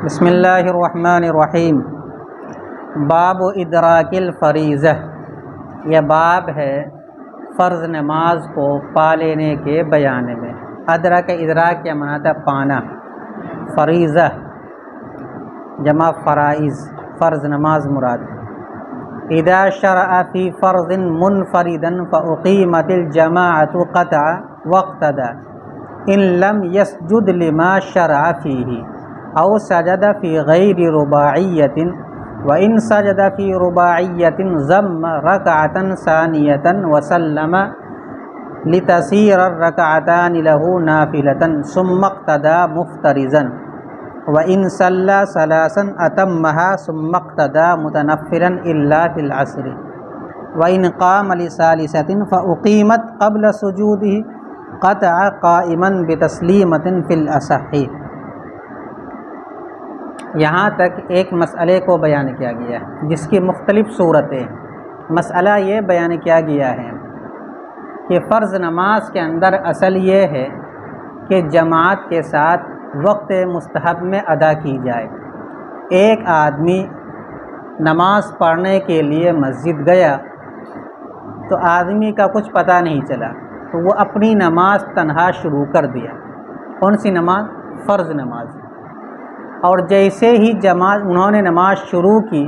بسم اللہ الرحمن الرحیم۔ باب ادراک الفریضہ، یہ باب ہے فرض نماز کو پا لینے کے بیان میں۔ ادراک کیا معنی تھا؟ پانا۔ فریضہ جمع فرائض، فرض نماز مراد۔ اذا شرع فی فرض منفردا فاقیمت الجماعۃ قطع واقتدى ان لم یسجد لما شرع فیہ او سجد فی غیر رباعیۃ وان سجد فی رباعیۃ ضم رکعۃ ثانیۃ وسلم لتصیر الرکعتان له نافلۃ ثم اقتدى مفترضا وان صلى ثلاثا اتمها ثم اقتدى متنفلا الا في العصر وان قام لثالثة فاقیمت قبل سجوده قطع قائما بتسلیمۃ فی الاصح۔ یہاں تک ایک مسئلے کو بیان کیا گیا ہے جس کی مختلف صورتیں۔ مسئلہ یہ بیان کیا گیا ہے کہ فرض نماز کے اندر اصل یہ ہے کہ جماعت کے ساتھ وقت مستحب میں ادا کی جائے۔ ایک آدمی نماز پڑھنے کے لیے مسجد گیا تو آدمی کا کچھ پتہ نہیں چلا، تو وہ اپنی نماز تنہا شروع کر دیا۔ کون سی نماز؟ فرض نماز۔ اور جیسے ہی انہوں نے نماز شروع کی،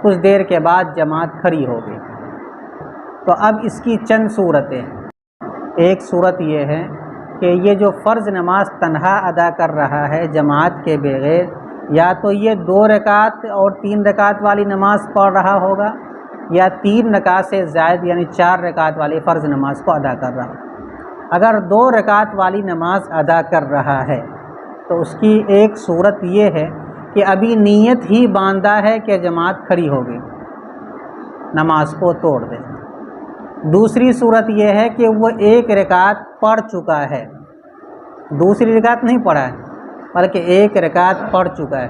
کچھ دیر کے بعد جماعت کھڑی ہو گئی۔ تو اب اس کی چند صورتیں۔ ایک صورت یہ ہے کہ یہ جو فرض نماز تنہا ادا کر رہا ہے جماعت کے بغیر، یا تو یہ 2 رکعت اور 3 رکعت والی نماز پڑھ رہا ہوگا، یا 3 رکعت سے زائد یعنی 4 رکعت والی فرض نماز کو ادا کر رہا ہے۔ اگر 2 رکعت والی نماز ادا کر رہا ہے تو اس کی ایک صورت یہ ہے کہ ابھی نیت ہی باندھا ہے کہ جماعت کھڑی ہو گئی، نماز کو توڑ دے۔ دوسری صورت یہ ہے کہ وہ 1 رکعت پڑھ چکا ہے، دوسری رکعت نہیں پڑھا ہے بلکہ 1 رکعت پڑھ چکا ہے،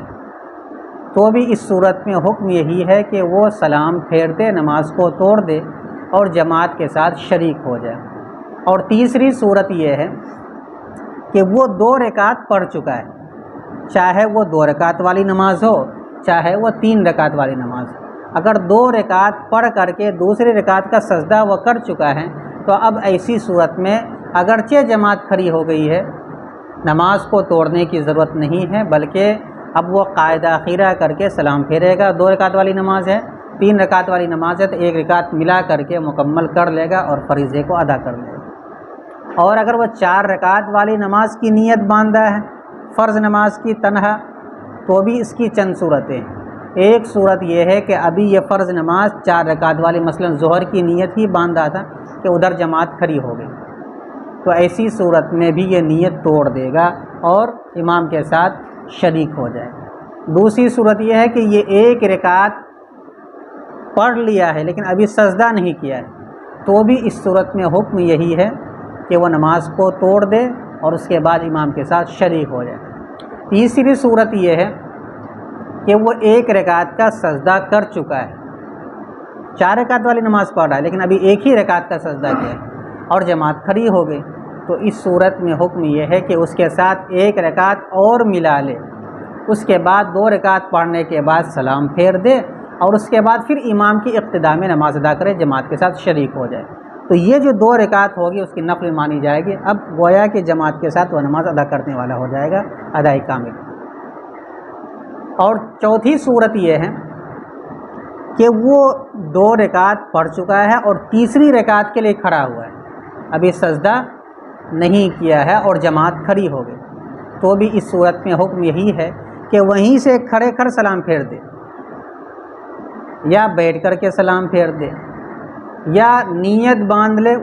تو بھی اس صورت میں حکم یہی ہے کہ وہ سلام پھیر دے، نماز کو توڑ دے اور جماعت کے ساتھ شریک ہو جائے۔ اور تیسری صورت یہ ہے کہ وہ 2 رکعت پڑھ چکا ہے، چاہے وہ 2 رکعت والی نماز ہو چاہے وہ 3 رکعت والی نماز ہو۔ اگر 2 رکعت پڑھ کر کے دوسری رکعت کا سجدہ وہ کر چکا ہے تو اب ایسی صورت میں اگرچہ جماعت کھڑی ہو گئی ہے، نماز کو توڑنے کی ضرورت نہیں ہے، بلکہ اب وہ قاعدہ خیرہ کر کے سلام پھیرے گا۔ 2 رکعت والی نماز ہے، 3 رکعت والی نماز ہے تو 1 رکعت ملا کر کے مکمل کر لے گا اور فریضے کو ادا کر لے گا۔ اور اگر وہ 4 رکعت والی نماز کی نیت باندھا ہے، فرض نماز کی تنہا، تو بھی اس کی چند صورتیں۔ ایک صورت یہ ہے کہ ابھی یہ فرض نماز 4 رکعت والی مثلا ظہر کی نیت ہی باندھا تھا کہ ادھر جماعت کھڑی ہو گئی، تو ایسی صورت میں بھی یہ نیت توڑ دے گا اور امام کے ساتھ شریک ہو جائے گا۔ دوسری صورت یہ ہے کہ یہ 1 رکعت پڑھ لیا ہے لیکن ابھی سجدہ نہیں کیا ہے، تو بھی اس صورت میں حکم یہی ہے کہ وہ نماز کو توڑ دے اور اس کے بعد امام کے ساتھ شریک ہو جائے۔ تیسری صورت یہ ہے کہ وہ 1 رکعت کا سجدہ کر چکا ہے، 4 رکعت والی نماز پڑھ رہا ہے لیکن ابھی 1 ہی رکعت کا سجدہ کیا ہے اور جماعت کھڑی ہو گئی، تو اس صورت میں حکم یہ ہے کہ اس کے ساتھ 1 رکعت اور ملا لے، اس کے بعد 2 رکعت پڑھنے کے بعد سلام پھیر دے اور اس کے بعد پھر امام کی اقتداء میں نماز ادا کرے، جماعت کے ساتھ شریک ہو جائے۔ تو یہ جو 2 رکعت ہوگی اس کی نفل مانی جائے گی، اب گویا کہ جماعت کے ساتھ وہ نماز ادا کرنے والا ہو جائے گا، ادائی کامل۔ اور چوتھی صورت یہ ہے کہ وہ 2 رکعت پڑھ چکا ہے اور تیسری رکعت کے لیے کھڑا ہوا ہے، ابھی سجدہ نہیں کیا ہے اور جماعت کھڑی ہو گئی، تو بھی اس صورت میں حکم یہی ہے کہ وہیں سے کھڑے کھڑ سلام پھیر دے، یا بیٹھ کر کے سلام پھیر دے، یا نیت باندھ لے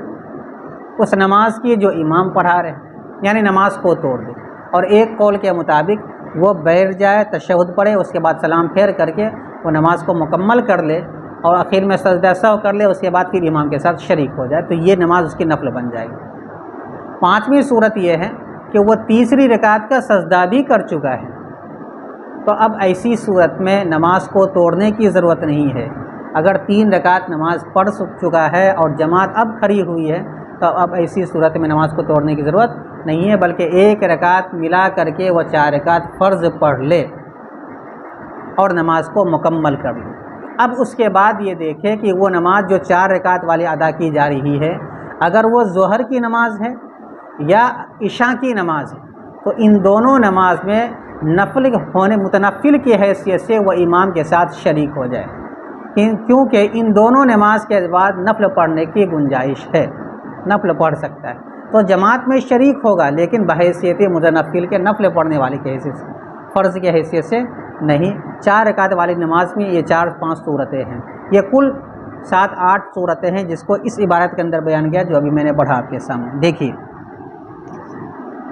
اس نماز کی جو امام پڑھا رہے یعنی نماز کو توڑ دے۔ اور ایک قول کے مطابق وہ بیٹھ جائے، تشہد پڑھے، اس کے بعد سلام پھیر کر کے وہ نماز کو مکمل کر لے اور آخر میں سجدہ سہو کر لے، اس کے بعد پھر امام کے ساتھ شریک ہو جائے، تو یہ نماز اس کی نفل بن جائے گی۔ 5ویں صورت یہ ہے کہ وہ تیسری رکعت کا سجدہ بھی کر چکا ہے، تو اب ایسی صورت میں نماز کو توڑنے کی ضرورت نہیں ہے۔ اگر 3 رکعت نماز پڑھ چکا ہے اور جماعت اب کھڑی ہوئی ہے تو اب ایسی صورت میں نماز کو توڑنے کی ضرورت نہیں ہے، بلکہ 1 رکعت ملا کر کے وہ 4 رکعت فرض پڑھ لے اور نماز کو مکمل کر لے۔ اب اس کے بعد یہ دیکھے کہ وہ نماز جو 4 رکعت والی ادا کی جا رہی ہے، اگر وہ ظہر کی نماز ہے یا عشاء کی نماز ہے، تو ان دونوں نماز میں متنفل کی حیثیت سے وہ امام کے ساتھ شریک ہو جائے، کیونکہ ان دونوں نماز کے بعد نفل پڑھنے کی گنجائش ہے، نفل پڑھ سکتا ہے، تو جماعت میں شریک ہوگا لیکن بحیثیت متنفل کے نفل پڑھنے والے کی حیثیت سے، فرض کی حیثیت سے نہیں۔ 4 رکعت والی نماز میں یہ 4-5 صورتیں ہیں، یہ کل 7-8 صورتیں ہیں جس کو اس عبارت کے اندر بیان کیا جو ابھی میں نے پڑھا آپ کے سامنے۔ دیکھیے،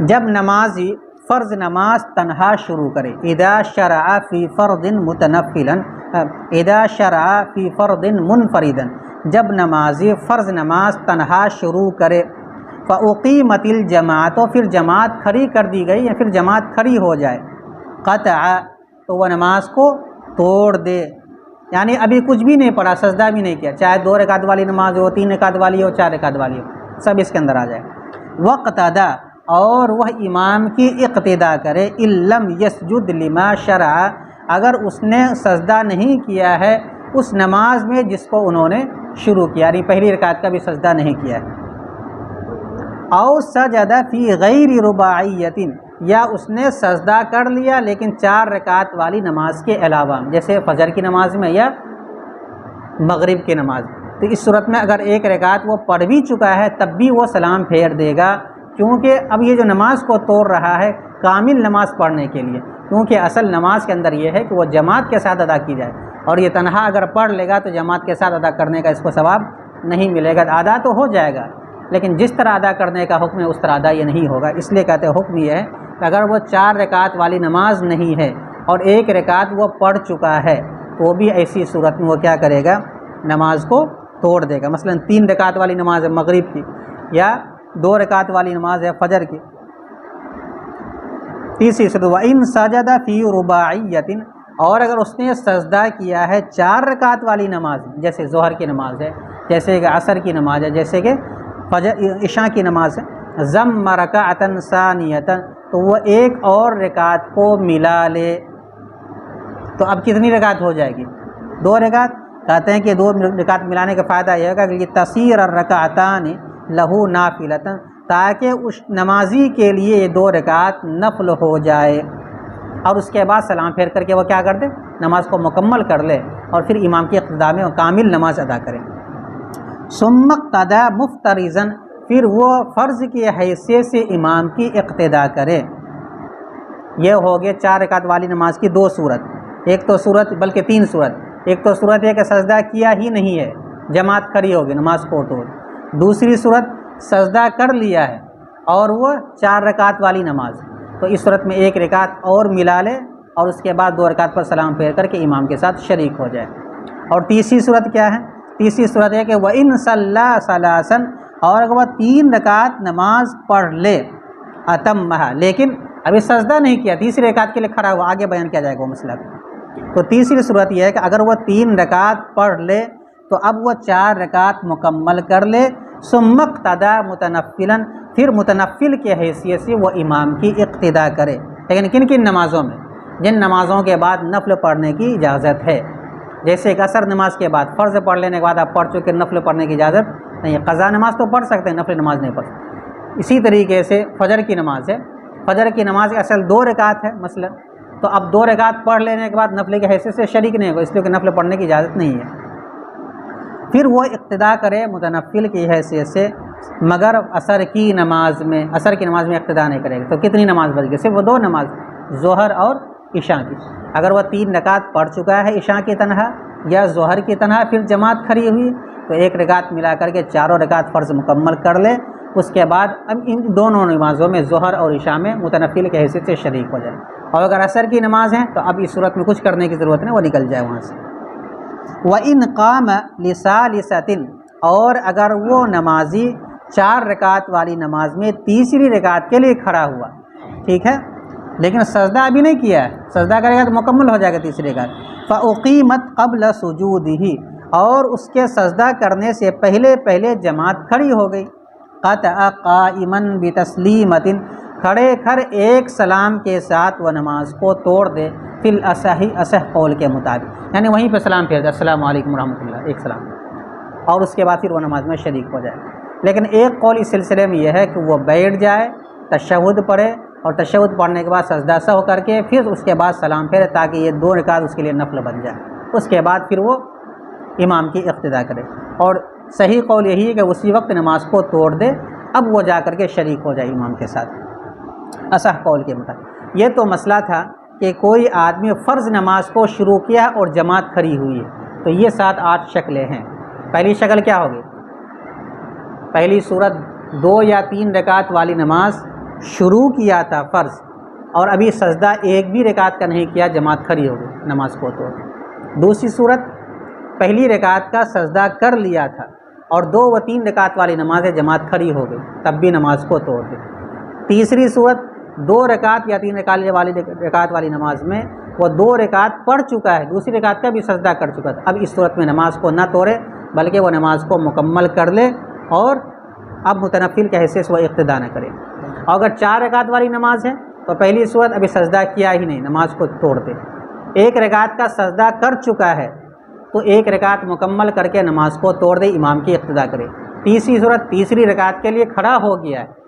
جب نمازی فرض نماز تنہا شروع کرے، اذا شرع فی فرض متنفلا، اذا شرع فی فرض منفردا، جب نمازی فرض نماز تنہا شروع کرے، فاقیمت الجماعت، تو پھر جماعت کھڑی کر دی گئی یا پھر جماعت کھڑی ہو جائے، قطع، تو وہ نماز کو توڑ دے، یعنی ابھی کچھ بھی نہیں پڑھا، سجدہ بھی نہیں کیا، چاہے 2 رکعت والی نماز ہو، 3 رکعت والی ہو، 4 رکعت والی ہو، سب اس کے اندر آ جائے۔ وقتدا، اور وہ امام کی اقتدا کرے، ان لم یسجد لما شرع، اگر اس نے سجدہ نہیں کیا ہے اس نماز میں جس کو انہوں نے شروع کیا، یعنی پہلی رکعت کا بھی سجدہ نہیں کیا ہے، او سجد فی غیر رباعیۃ، یا اس نے سجدہ کر لیا لیکن 4 رکعت والی نماز کے علاوہ، جیسے فجر کی نماز میں یا مغرب کی نماز، تو اس صورت میں اگر 1 رکعت وہ پڑھ بھی چکا ہے تب بھی وہ سلام پھیر دے گا، کیونکہ اب یہ جو نماز کو توڑ رہا ہے کامل نماز پڑھنے کے لیے، کیونکہ اصل نماز کے اندر یہ ہے کہ وہ جماعت کے ساتھ ادا کی جائے، اور یہ تنہا اگر پڑھ لے گا تو جماعت کے ساتھ ادا کرنے کا اس کو ثواب نہیں ملے گا، ادا تو ہو جائے گا لیکن جس طرح ادا کرنے کا حکم ہے اس طرح ادا یہ نہیں ہوگا، اس لیے کہتے ہیں حکم یہ ہے کہ اگر وہ 4 رکعت والی نماز نہیں ہے اور 1 رکعت وہ پڑھ چکا ہے تو بھی ایسی صورت میں وہ کیا کرے گا، نماز کو توڑ دے گا۔ مثلا 3 رکعت والی نماز ہے مغرب کی، یا 2 رکعت والی نماز ہے فجر کی، تیسری صورت وَإِن سَجَدَ فِي رُبَاعِيَّةٍ، اور اگر اس نے سجدہ کیا ہے 4 رکعت والی نماز، جیسے ظہر کی نماز ہے، جیسے کہ عصر کی نماز ہے، جیسے کہ عشاء کی نماز ہے، ضم رکعۃ ثانیۃ، تو وہ 1 اور رکعت کو ملا لے، تو اب کتنی رکعت ہو جائے گی، 2 رکعت۔ کہتے ہیں کہ 2 رکعت ملانے کا فائدہ یہ ہوگا کہ یہ تصیر الرکعتان لہو نافلۃ، تاکہ اس نمازی کے لیے یہ 2 رکعت نفل ہو جائے، اور اس کے بعد سلام پھیر کر کے وہ کیا کر دے، نماز کو مکمل کر لے اور پھر امام کی اقتداء میں کامل نماز ادا کرے۔ ثم اقتدى مفترضا، پھر وہ فرض کی حیثیت سے امام کی اقتداء کرے۔ یہ ہو گئے 4 رکعت والی نماز کی 2 صورت، ایک تو صورت بلکہ 3 صورت، ایک تو صورت ہے کہ سجدہ کیا ہی نہیں ہے، جماعت کھڑی ہوگی نماز کو توڑ، دوسری صورت سجدہ کر لیا ہے اور وہ 4 رکعت والی نماز، تو اس صورت میں 1 رکعت اور ملا لے اور اس کے بعد 2 رکعت پر سلام پھیر کر کے امام کے ساتھ شریک ہو جائے۔ اور تیسری صورت کیا ہے، تیسری صورت ہے کہ وَإِن صَلَّى ثَلَاثًا، اور اگر وہ 3 رکعت نماز پڑھ لے، اتمھا، لیکن ابھی سجدہ نہیں کیا، تیسری رکعت کے لیے کھڑا ہوا، آگے بیان کیا جائے گا وہ مسئلہ۔ تو تیسری صورت یہ ہے کہ اگر وہ 3 رکعت پڑھ لے تو اب وہ 4 رکعت مکمل کر لے، ثم اقتدى متنفلا، پھر متنفل کی حیثیت سے وہ امام کی اقتداء کرے، لیکن کن کن نمازوں میں، جن نمازوں کے بعد نفل پڑھنے کی اجازت ہے، جیسے ایک عصر نماز کے بعد فرض پڑھ لینے کے بعد آپ پڑھ چکے، نفل پڑھنے کی اجازت نہیں، قضا نماز تو پڑھ سکتے ہیں، نفل نماز نہیں پڑھ سکتے۔ اسی طریقے سے فجر کی نماز ہے، فجر کی نماز اصل 2 رکعت ہے مثلا، تو اب 2 رکعت پڑھ لینے کے بعد نفل کی حیثیت سے شریک نہیں ہوگا، اس لیے کہ نفل پڑھنے کی اجازت نہیں ہے، پھر وہ اقتداء کرے متنفل کی حیثیت سے، مگر عصر کی نماز میں اقتداء نہیں کرے گا۔ تو کتنی نماز بچ گئی، صرف وہ 2 نماز، ظہر اور عشاء کی۔ اگر وہ 3 رکعت پڑھ چکا ہے عشاء کی تنہا یا ظہر کی تنہا، پھر جماعت کھڑی ہوئی تو 1 رکعت ملا کر کے 4 رکعت فرض مکمل کر لے، اس کے بعد اب ان دونوں نمازوں میں ظہر اور عشاء میں متنفل کی حیثیت سے شریک ہو جائے، اور اگر عصر کی نماز ہے تو اب اس صورت میں کچھ کرنے کی ضرورت نہیں، وہ نکل جائے وہاں سے۔ وَإِنْ قَامَ لِثَالِثَةٍ، اور اگر وہ نمازی 4 رکعت والی نماز میں تیسری رکعت کے لیے کھڑا ہوا، ٹھیک ہے، لیکن سجدہ ابھی نہیں کیا ہے، سجدہ کرے گا تو مکمل ہو جائے گا تیسری رکعت، فَأُقِیمَتْ قَبْلَ سُجُودِهِ، اور اس کے سجدہ کرنے سے پہلے جماعت کھڑی ہو گئی، قَطَعَ قَائِمًا بِتَسْلِیمَةٍ، کھڑے کھڑ ایک سلام کے ساتھ وہ نماز کو توڑ دے، فی الاصح قول کے مطابق، یعنی وہیں پہ سلام پھیر دے، السلام علیکم ورحمۃ اللہ، ایک سلام، اور اس کے بعد پھر وہ نماز میں شریک ہو جائے۔ لیکن ایک قول اس سلسلے میں یہ ہے کہ وہ بیٹھ جائے، تشہد پڑھے، اور تشہد پڑھنے کے بعد سجدہ سہو کر کے پھر اس کے بعد سلام پھیرے، تاکہ یہ 2 رکعت اس کے لیے نفل بن جائے، اس کے بعد پھر وہ امام کی اقتداء کرے۔ اور صحیح قول یہی ہے کہ اسی وقت نماز کو توڑ دے، اب وہ جا کر کے شریک ہو جائے امام کے ساتھ، اصح قول کے مطابق۔ یہ تو مسئلہ تھا کہ کوئی آدمی فرض نماز کو شروع کیا اور جماعت کھڑی ہوئی ہے، تو یہ 7-8 شکلیں ہیں۔ پہلی شکل کیا ہوگی؟ پہلی صورت 2 یا 3 رکعت والی نماز شروع کیا تھا فرض، اور ابھی سجدہ ایک بھی رکعت کا نہیں کیا، جماعت کھڑی ہو گئی، نماز کو توڑ۔ دوسری صورت پہلی رکعت کا سجدہ کر لیا تھا اور 2 و 3 رکعت والی نماز جماعت کھڑی ہو گئی، تب بھی نماز کو توڑ دے۔ تیسری صورت 2 رکعت یا 3 رکعت والی نماز میں وہ 2 رکعت پڑھ چکا ہے، دوسری رکعت کا بھی سجدہ کر چکا تھا، اب اس صورت میں نماز کو نہ توڑے بلکہ وہ نماز کو مکمل کر لے، اور اب متنفل کے حیثیت سے وہ اقتداء نہ کرے۔ اور اگر 4 رکعت والی نماز ہے تو پہلی صورت ابھی سجدہ کیا ہی نہیں، نماز کو توڑ دے۔ 1 رکعت کا سجدہ کر چکا ہے تو 1 رکعت مکمل کر کے نماز کو توڑ دے، امام کی اقتداء کرے۔ تیسری صورت تیسری رکعت کے لیے کھڑا ہو گیا ہے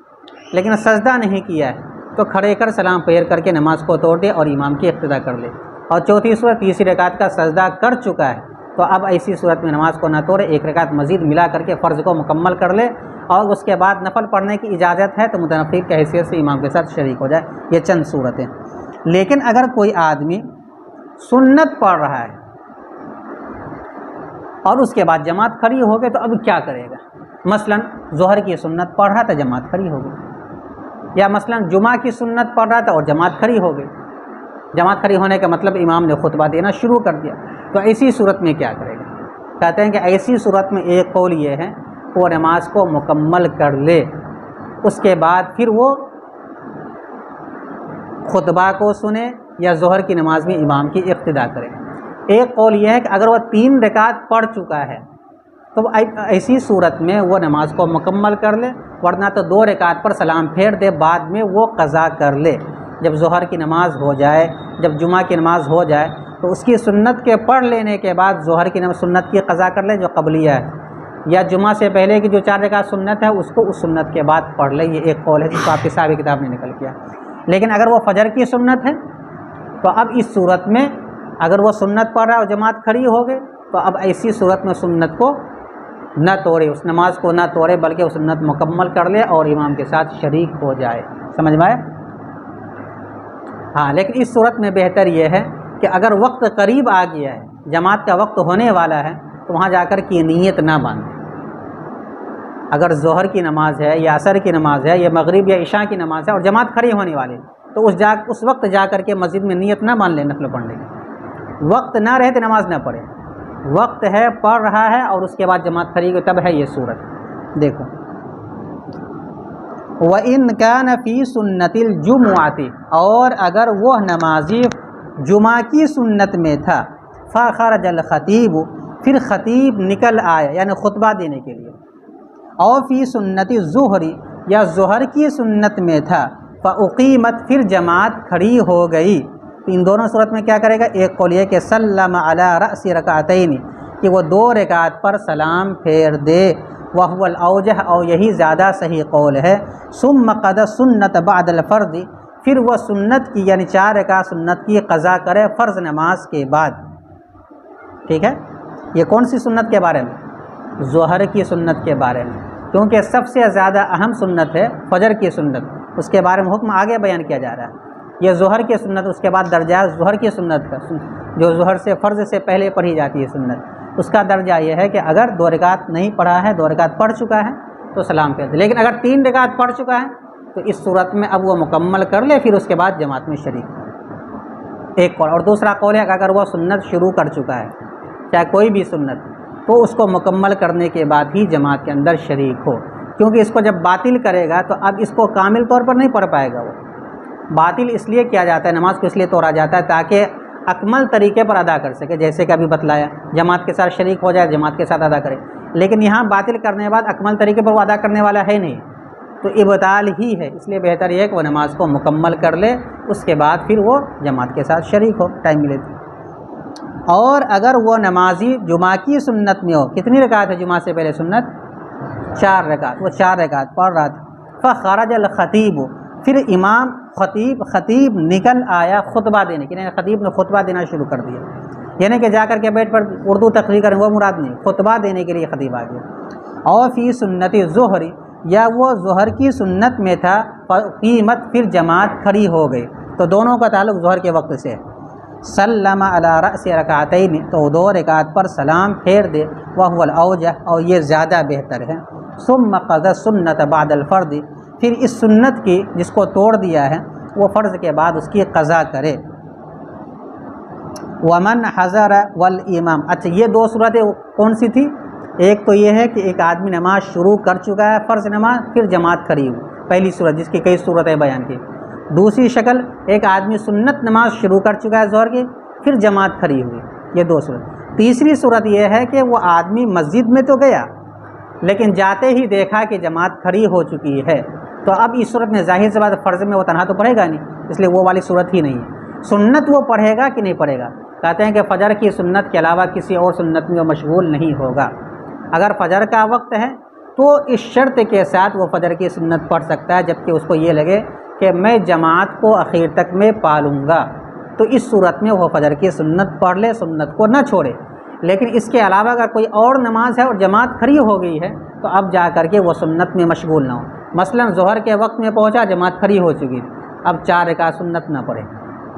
لیکن سجدہ نہیں کیا ہے، تو کھڑے کر سلام پھیر کر کے نماز کو توڑ دے اور امام کی اقتداء کر لے۔ اور چوتھی صورت تیسری رکعت کا سجدہ کر چکا ہے، تو اب ایسی صورت میں نماز کو نہ توڑے، 1 رکعت مزید ملا کر کے فرض کو مکمل کر لے، اور اس کے بعد نفل پڑھنے کی اجازت ہے تو متنفل کی حیثیت سے امام کے ساتھ شریک ہو جائے۔ یہ چند صورتیں۔ لیکن اگر کوئی آدمی سنت پڑھ رہا ہے اور اس کے بعد جماعت کھڑی ہو گئی، تو اب کیا کرے گا؟ مثلا ظہر کی سنت پڑھ رہا تھا، جماعت کھڑی ہو گئی، یا مثلا جمعہ کی سنت پڑھ رہا تھا اور جماعت کھڑی ہو گئی۔ جماعت کھڑی ہونے کا مطلب امام نے خطبہ دینا شروع کر دیا، تو ایسی صورت میں کیا کرے گا؟ کہتے ہیں کہ ایسی صورت میں ایک قول یہ ہے کہ وہ نماز کو مکمل کر لے، اس کے بعد پھر وہ خطبہ کو سنے یا ظہر کی نماز میں امام کی اقتداء کرے۔ ایک قول یہ ہے کہ اگر وہ 3 رکعت پڑھ چکا ہے تو ایسی صورت میں وہ نماز کو مکمل کر لے، ورنہ تو 2 رکعت پر سلام پھیر دے، بعد میں وہ قضا کر لے۔ جب ظہر کی نماز ہو جائے، جب جمعہ کی نماز ہو جائے، تو اس کی سنت کے پڑھ لینے کے بعد ظہر کی سنت کی قضا کر لے جو قبلیہ ہے، یا جمعہ سے پہلے کی جو 4 رکعت سنت ہے اس کو اس سنت کے بعد پڑھ لے۔ یہ ایک قول ہے جس کو آپ کی صاحب کتاب نے نقل کیا۔ لیکن اگر وہ فجر کی سنت ہے تو اب اس صورت میں اگر وہ سنت پڑھ رہا ہے اور جماعت کھڑی ہو گئی، تو اب ایسی صورت میں سنت کو نہ توڑے، اس نماز کو نہ توڑے بلکہ وہ سنت مکمل کر لے اور امام کے ساتھ شریک ہو جائے۔ سمجھ میں آئے؟ ہاں، لیکن اس صورت میں بہتر یہ ہے کہ اگر وقت قریب آ گیا ہے، جماعت کا وقت ہونے والا ہے، تو وہاں جا کر کی نیت نہ باندھے۔ اگر ظہر کی نماز ہے یا عصر کی نماز ہے یا مغرب یا عشاء کی نماز ہے اور جماعت کھڑی ہونے والی، تو اس وقت جا کر کے مسجد میں نیت نہ باندھ لے نفل پڑھنے کی۔ وقت نہ رہے تو نماز نہ پڑھے، وقت ہے پڑھ رہا ہے اور اس کے بعد جماعت کھڑی ہوئی، تب ہے یہ صورت۔ دیکھو، وَإِنْ كَانَ فِي سُنَّةِ الْجُمُعَةِ، اور اگر وہ نمازی جمعہ کی سنت میں تھا، فَخَرَجَ الْخَطِيبُ، پھر خطیب نکل آئے یعنی خطبہ دینے کے لیے، اور فی سنت الظہر، یا ظہر کی سنت میں تھا، فَأُقِیمَتْ، پھر جماعت کھڑی ہو گئی، تو ان دونوں صورت میں کیا کرے گا؟ ایک قول یہ کہ سلم علی رأس رکعتین، کہ وہ 2 رکعت پر سلام پھیر دے، وہو الاوجہ، اور یہی زیادہ صحیح قول ہے۔ ثم قضى سنت بعد الفرض، پھر وہ سنت کی یعنی 4 رکعت سنت کی قضا کرے فرض نماز کے بعد۔ ٹھیک ہے، یہ کون سی سنت کے بارے میں؟ ظہر کی سنت کے بارے میں، کیونکہ سب سے زیادہ اہم سنت ہے فجر کی سنت، اس کے بارے میں حکم آگے بیان کیا جا رہا ہے۔ یہ ظہر کی سنت، اس کے بعد درجہ ظہر کی سنت کا، جو ظہر سے فرض سے پہلے پڑھی جاتی ہے سنت، اس کا درجہ یہ ہے کہ اگر 2 رکعت نہیں پڑھا ہے، 2 رکعت پڑھ چکا ہے تو سلام پھیر دے، لیکن اگر 3 رکعت پڑھ چکا ہے تو اس صورت میں اب وہ مکمل کر لے، پھر اس کے بعد جماعت میں شریک ہو۔ ایک قول، اور دوسرا قول ہے کہ اگر وہ سنت شروع کر چکا ہے، چاہے کوئی بھی سنت، تو اس کو مکمل کرنے کے بعد ہی جماعت کے اندر شریک ہو، کیونکہ اس کو جب باطل کرے گا تو اب اس کو کامل طور پر نہیں پڑھ پائے گا۔ وہ باطل اس لیے کیا جاتا ہے، نماز کو اس لیے توڑا جاتا ہے تاکہ اکمل طریقے پر ادا کر سکے، جیسے کہ ابھی بتلایا، جماعت کے ساتھ شریک ہو جائے، جماعت کے ساتھ ادا کرے۔ لیکن یہاں باطل کرنے کے بعد اکمل طریقے پر وہ ادا کرنے والا ہے نہیں، تو ابطال ہی ہے، اس لیے بہتر یہ ہے کہ وہ نماز کو مکمل کر لے، اس کے بعد پھر وہ جماعت کے ساتھ شریک ہو ٹائم ملے تو۔ اور اگر وہ نمازی جمعہ کی سنت میں ہو، کتنی رکعت ہے جمعہ سے پہلے سنت؟ 4 رکعت، وہ 4 رکعت پڑھ رہا تھا، فخرج الخطیب، پھر امام خطیب نکل آیا خطبہ دینے کے، یعنی خطیب نے خطبہ دینا شروع کر دیا، یعنی کہ جا کر کے بیٹھ پر اردو تقریر کریں وہ مراد نہیں، خطبہ دینے کے لیے خطیب آ گیا۔ اور فی سنت ظہر، یا وہ ظہر کی سنت میں تھا، قیمت پھر جماعت کھڑی ہو گئی، تو دونوں کا تعلق ظہر کے وقت سے ہے۔ سلم علی رأس رکعتین، تو 2 رکعت پر سلام پھیر دے، وہو الاوجہ، اور یہ زیادہ بہتر ہے۔ ثم قضى السنت بعد الفرض، پھر اس سنت کی جس کو توڑ دیا ہے وہ فرض کے بعد اس کی قضا کرے۔ ومن حضر والامام، اچھا یہ 2 صورتیں کون سی تھی؟ ایک تو یہ ہے کہ ایک آدمی نماز شروع کر چکا ہے فرض نماز، پھر جماعت کھڑی ہوئی، پہلی صورت جس کی کئی صورتیں بیان کی۔ دوسری شکل، ایک آدمی سنت نماز شروع کر چکا ہے ظہر کی، پھر جماعت کھڑی ہوئی، یہ 2 صورت۔ تیسری صورت یہ ہے کہ وہ آدمی مسجد میں تو گیا لیکن جاتے ہی دیکھا کہ جماعت کھڑی ہو چکی ہے، تو اب اس صورت میں ظاہر سے بات فرض میں وہ تنہا تو پڑھے گا نہیں، اس لیے وہ والی صورت ہی نہیں ہے۔ سنت وہ پڑھے گا کہ نہیں پڑھے گا؟ کہتے ہیں کہ فجر کی سنت کے علاوہ کسی اور سنت میں وہ مشغول نہیں ہوگا۔ اگر فجر کا وقت ہے تو اس شرط کے ساتھ وہ فجر کی سنت پڑھ سکتا ہے، جبکہ اس کو یہ لگے کہ میں جماعت کو اخیر تک میں پالوں گا، تو اس صورت میں وہ فجر کی سنت پڑھ لے، سنت کو نہ چھوڑے۔ لیکن اس کے علاوہ اگر کوئی اور نماز ہے اور جماعت کھڑی ہو گئی ہے تو اب جا کر کے وہ سنت میں مشغول نہ ہو۔ مثلا ظہر کے وقت میں پہنچا، جماعت کھڑی ہو چکی، اب 4 رکعت سنت نہ پڑھے،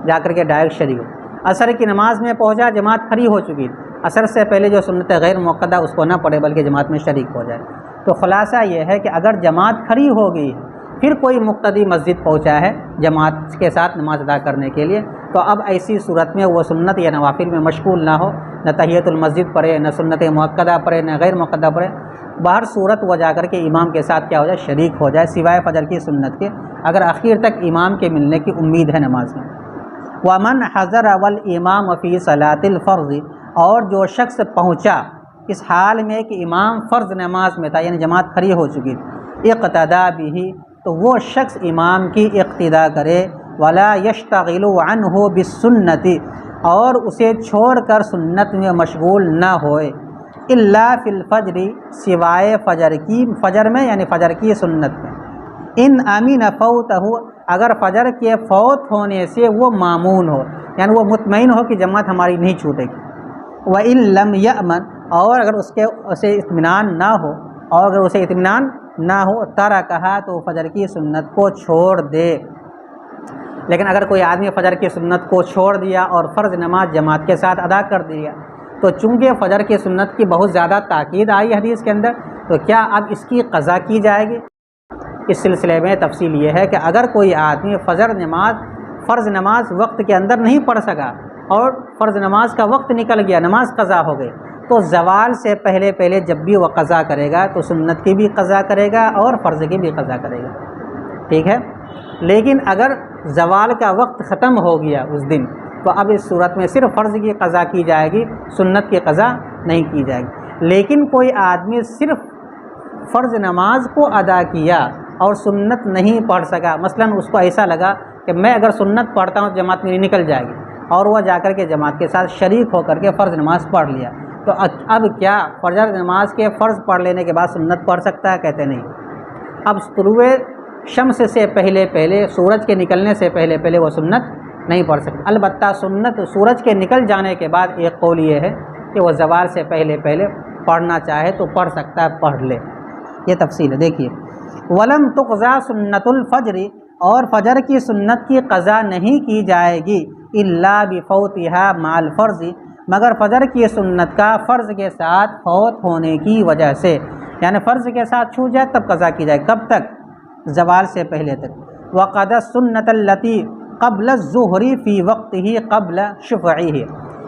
جا کر کے ڈائریکٹ شریک ہو۔ عصر کی نماز میں پہنچا، جماعت کھڑی ہو چکی، عصر سے پہلے جو سنت غیر موقدہ اس کو نہ پڑھے بلکہ جماعت میں شریک ہو جائے۔ تو خلاصہ یہ ہے کہ اگر جماعت کھڑی ہو گئی ہے پھر کوئی مقتدی مسجد پہنچا ہے جماعت کے ساتھ نماز ادا کرنے کے لیے، تو اب ایسی صورت میں وہ سنت یا نوافل میں مشغول نہ ہو، نہ تحیۃ المسجد پڑھے، نہ سنت مؤکدہ پڑھے، نہ غیر مؤکدہ پڑھے، باہر صورت وہ جا کر کے امام کے ساتھ کیا ہو جائے، شریک ہو جائے، سوائے فجر کی سنت کے، اگر آخر تک امام کے ملنے کی امید ہے نماز میں۔ ومن حضر والامام فی صلاۃ الفرض، اور جو شخص پہنچا اس حال میں کہ امام فرض نماز میں تھا، یعنی جماعت کھڑی ہو چکی، اقتدا بھی، تو وہ شخص امام کی اقتدا کرے، ولا یشتغل عنہ بالسنت، اور اسے چھوڑ کر سنت میں مشغول نہ ہوئے، الا فی الفجر، سوائے فجر میں یعنی فجر کی سنت میں، ان امین فوتہ، اگر فجر کے فوت ہونے سے وہ مامون ہو، یعنی وہ مطمئن ہو کہ جماعت ہماری نہیں چھوٹے گی، وَإِن لَمْ يَأْمَنْ، اور اگر اسے اطمینان نہ ہو، اور اگر اسے اطمینان نہ ہو، ترکہا، تو فجر کی سنت کو چھوڑ دے۔ لیکن اگر کوئی آدمی فجر کی سنت کو چھوڑ دیا اور فرض نماز جماعت کے ساتھ ادا کر دیا، تو چونکہ فجر کی سنت کی بہت زیادہ تاکید آئی حدیث کے اندر، تو کیا اب اس کی قضا کی جائے گی؟ اس سلسلے میں تفصیل یہ ہے کہ اگر کوئی آدمی فرض نماز وقت کے اندر نہیں پڑھ سکا اور فرض نماز کا وقت نکل گیا، نماز قضا ہو گئی، تو زوال سے پہلے جب بھی وہ قضا کرے گا تو سنت کی بھی قضا کرے گا اور فرض کی بھی قضا کرے گا، ٹھیک ہے۔ لیکن اگر زوال کا وقت ختم ہو گیا اس دن، تو اب اس صورت میں صرف فرض کی قضا کی جائے گی، سنت کی قضا نہیں کی جائے گی۔ لیکن کوئی آدمی صرف فرض نماز کو ادا کیا اور سنت نہیں پڑھ سکا، مثلا اس کو ایسا لگا کہ میں اگر سنت پڑھتا ہوں تو جماعت میری نکل جائے گی، اور وہ جا کر کے جماعت کے ساتھ شریک ہو کر کے فرض نماز پڑھ لیا، تو اب کیا فجر نماز کے فرض پڑھ لینے کے بعد سنت پڑھ سکتا ہے؟ کہتے نہیں۔ اب طلوع شمس سے پہلے سورج کے نکلنے سے پہلے وہ سنت نہیں پڑھ سکتا۔ البتہ سنت سورج کے نکل جانے کے بعد ایک قول یہ ہے کہ وہ زوال سے پہلے پڑھنا چاہے تو پڑھ سکتا ہے، پڑھ لے، یہ تفصیل ہے۔ دیکھیے، ولم تقضى سنت الفجر، اور فجر کی سنت کی قضا نہیں کی جائے گی، الا بفوتها مع الفرض، مگر فجر کی سنت کا فرض کے ساتھ فوت ہونے کی وجہ سے، یعنی فرض کے ساتھ چھوٹ جائے تب قضا کی جائے، کب تک؟ زوال سے پہلے تک۔ وقضى السنة التي قبل الظہر فی وقتہ قبل شفعہ،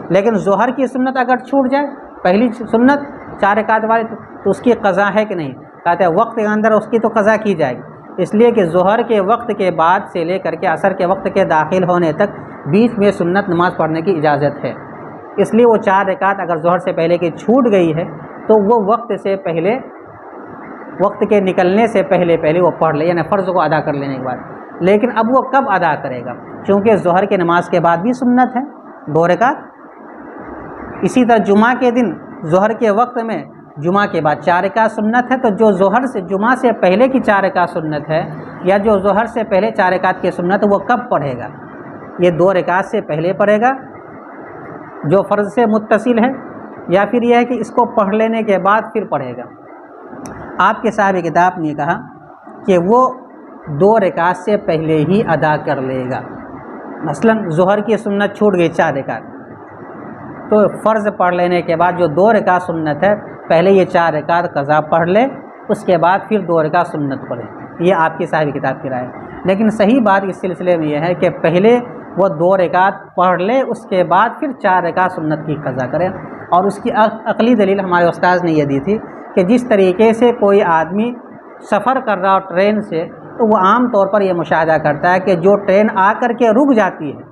لیکن ظہر کی سنت اگر چھوٹ جائے، پہلی سنت 4 رکعت والی، تو اس کی قضا ہے کہ نہیں؟ کہتے ہیں وقت کے اندر اس کی تو قضا کی جائے گی، اس لیے کہ ظہر کے وقت کے بعد سے لے کر کے عصر کے وقت کے داخل ہونے تک بیچ میں سنت نماز پڑھنے کی اجازت ہے، اس لیے وہ 4 رکعت اگر ظہر سے پہلے کی چھوٹ گئی ہے تو وہ وقت سے پہلے وقت کے نکلنے سے پہلے پہلے وہ پڑھ لے، یعنی فرض کو ادا کر لینے کے بعد۔ لیکن اب وہ کب ادا کرے گا؟ چونکہ ظہر کی نماز کے بعد بھی سنت ہے 2 رکعت، اسی طرح جمعہ کے دن ظہر کے وقت میں جمعہ کے بعد 4 رکعت سنت ہے، تو جو جمعہ سے پہلے کی 4 رکعت سنت ہے یا جو ظہر سے پہلے 4 رکعت کی سنت ہے وہ کب پڑھے گا؟ یہ 2 رکعت سے پہلے پڑھے گا جو فرض سے متصل ہے، یا پھر یہ ہے کہ اس کو پڑھ لینے کے بعد پھر پڑھے گا؟ آپ کے صاحب کتاب نے کہا کہ وہ 2 رکعت سے پہلے ہی ادا کر لے گا۔ مثلا ظہر کی سنت چھوٹ گئی 4 رکعت، تو فرض پڑھ لینے کے بعد جو 2 رکعت سنت ہے پہلے یہ 4 رکعت قضا پڑھ لے، اس کے بعد پھر 2 رکعت سنت پڑھے۔ یہ آپ کی صاحب کتاب کی رائے ہے، لیکن صحیح بات اس سلسلے میں یہ ہے کہ پہلے وہ 2 رکعت پڑھ لے، اس کے بعد پھر 4 رکعت سنت کی قضا کرے۔ اور اس کی عقلی دلیل ہمارے استاذ نے یہ دی تھی کہ جس طریقے سے کوئی آدمی سفر کر رہا ہو ٹرین سے، تو وہ عام طور پر یہ مشاہدہ کرتا ہے کہ جو ٹرین آ کر کے رک جاتی ہے